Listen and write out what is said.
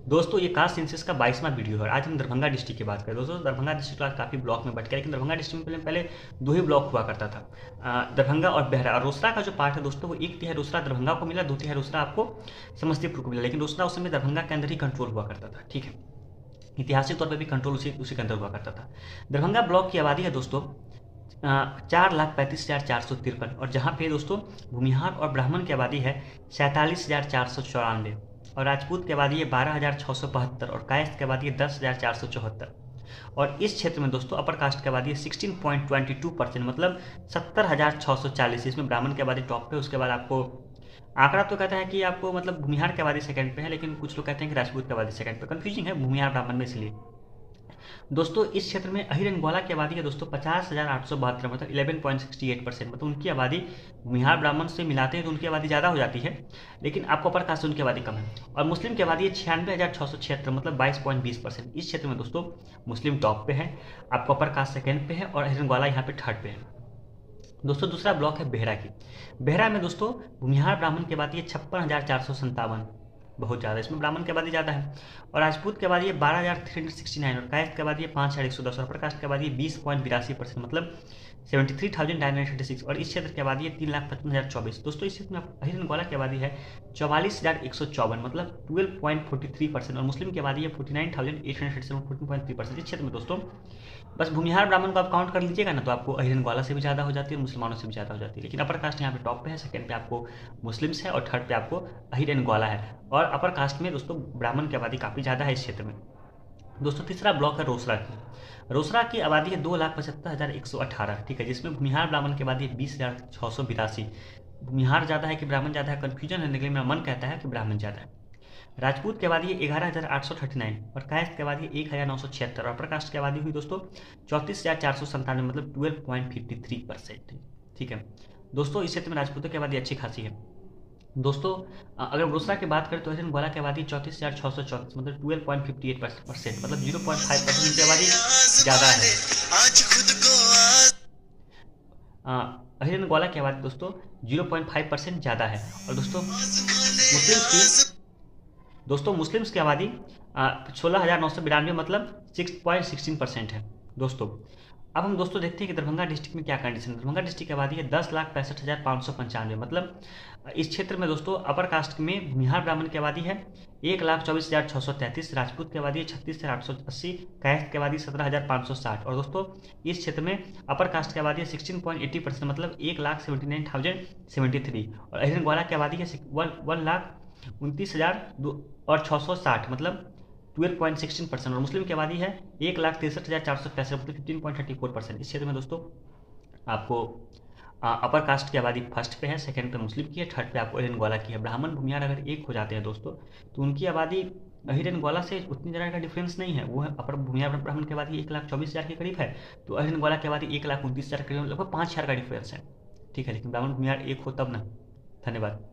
दोस्तों ये caste census का 22वां वीडियो है और आज हम दरभंगा डिस्ट्रिक्ट की बात करें। दोस्तों दरभंगा डिस्ट्रिक्ट आज काफ़ी ब्लॉक में बट गया, लेकिन दरभंगा डिस्ट्रिक्ट में पहले पहले दो ही ब्लॉक हुआ करता था, दरभंगा और बेहरा। और रोसड़ा का जो पार्ट है दोस्तों वो एक तिहाई रोसड़ा दरभंगा को मिला, दो तिहाई रोसड़ा आपको समस्तीपुर को मिला, लेकिन रोसड़ा उस समय दरभंगा के अंदर ही कंट्रोल हुआ करता था। ठीक है, ऐतिहासिक तौर पर भी कंट्रोल उसी के अंदर हुआ करता था। दरभंगा ब्लॉक की आबादी है दोस्तों 4,35,453, और जहाँ पे दोस्तों भूमिहार और ब्राह्मण की आबादी है 47,494, और राजपूत की आबादी है 12,675, और कायस्थ की आबादी है 10,474। और इस क्षेत्र में दोस्तों अपर कास्ट की आबादी है 16.22%, मतलब 70,640। इसमें ब्राह्मण की आबादी टॉप पे, उसके बाद आपको आंकड़ा तो कहता है कि आपको मतलब भूमिहार की आबादी सेकंड पे है, लेकिन कुछ लोग कहते हैं कि राजपूत की आबादी सेकंड पे। कंफ्यूजिंग है भूमिहार ब्राह्मण में, इसलिए दोस्तों इस क्षेत्र में अहिर एंड ग्वाला की आबादी है दोस्तों 50,872, मतलब 11.68%। मतलब उनकी आबादी बिहार ब्राह्मण से मिलाते हैं तो उनकी आबादी ज़्यादा हो जाती है, लेकिन आपको अपर कास्ट से उनकी आबादी कम है। और मुस्लिम की आबादी है 96,676, मतलब 22.20%। इस क्षेत्र में दोस्तों मुस्लिम टॉप पे है, आपको अपर कास्ट सेकेंड पे है, और अहिर एंड ग्वाला यहाँ पे थर्ड पे है। दोस्तों दूसरा ब्लॉक है बेहरा की। बेहरा में दोस्तों भूमिहार ब्राह्मण की आबादी है 56,457, बहुत ज़्यादा, इसमें ब्राह्मण की आबादी ज़्यादा है। और राजपूत की आबादी है 12,369, और कायस्थ की आबादी है 5,110, और प्रकास्ट की आबादी है 20.82%, मतलब 73,936। और इस क्षेत्र की आबादी है 3,55,024। दोस्तों इस क्षेत्र में अहिर एंड ग्वाला की आबादी है 44,154, मतलब 12.43%, और मुस्लिम की आबादी है 49,837, 14.3%। इस क्षेत्र में दोस्तों बस भूमिहार ब्राह्मण को आप काउंट कर लीजिएगा ना, तो आपको अहिर एंड ग्वाला से भी ज़्यादा हो जाती है और मुसलमानों से भी ज़्यादा हो जाती है। लेकिन अपर कास्ट यहाँ पे टॉप पे है, सेकंड पे आपको मुस्लिम्स है, और थर्ड पे आपको अहिर एंड ग्वाला है। और अपर कास्ट में दोस्तों ब्राह्मण की आबादी काफ़ी ज़्यादा है इस क्षेत्र में। दोस्तों तीसरा ब्लॉक है रोसड़ा की। रोसड़ा की आबादी है 2,75,118, ठीक है, जिसमें भूमिहार ब्राह्मण की आबादी है 20,682। भूमिहार ज़्यादा है कि ब्राह्मण ज़्यादा है, कन्फ्यूजन है, लेकिन मेरा मन कहता है कि ब्राह्मण ज़्यादा है। राजपूत की आबादी है 11,839, और कायस्थ की आबादी 1,976, और प्रकास्ट की आबादी हुई दोस्तों 34,497, मतलब 12.53%। ठीक है दोस्तों, इस क्षेत्र में राजपूतों की आबादी अच्छी खासी है। दोस्तों अगर रोसड़ा की बात करें तो अहिर एंड ग्वाला की आबादी 34,634, मतलब 12.58%, मतलब 0.5% इनकी आबादी ज़्यादा है। अहिर एंड ग्वाला की आबादी दोस्तों 0.5% ज़्यादा है। और दोस्तों मुस्लिम्स की आबादी 16,992, मतलब 6.16% है दोस्तों। अब हम दोस्तों देखते हैं कि दरभंगा डिस्ट्रिक्ट में क्या कंडीशन है। दरभंगा डिस्ट्रिक्ट की आबादी है 10,65,595, मतलब इस क्षेत्र में दोस्तों अपर कास्ट में भूमिहार ब्राह्मण की आबादी है 1,24,633, राजपूत की आबादी है 36,880, कायस्थ की आबादी 17,560। और दोस्तों इस क्षेत्र में अपर कास्ट की आबादी है 16.80%, मतलब 1,79,073, और अहिर एंड ग्वाला की आबादी है 1,29,660, मतलब 12.16%, और मुस्लिम की आबादी है 1,63,465, मतलब 15.34%। इस क्षेत्र में दोस्तों आपको अपर कास्ट की आबादी फर्स्ट पे है, सेकंड पे मुस्लिम की है, थर्ड पे आपको अहिर एंड ग्वाला की है। ब्राह्मण भूमिहार अगर एक हो जाते हैं दोस्तों तो उनकी आबादी अहिर एंड ग्वाला से उतनी ज़्यादा का डिफरेंस नहीं है। वो है अपर भूमिहार ब्राह्मण की आबादी 1,24,000 के करीब है, तो अहिर एंड ग्वाला की आबादी 1,29,000 के करीब, लगभग 5,000 का डिफरेंस है। ठीक है, लेकिन ब्राह्मण भूमिहार एक हो तब ना। धन्यवाद।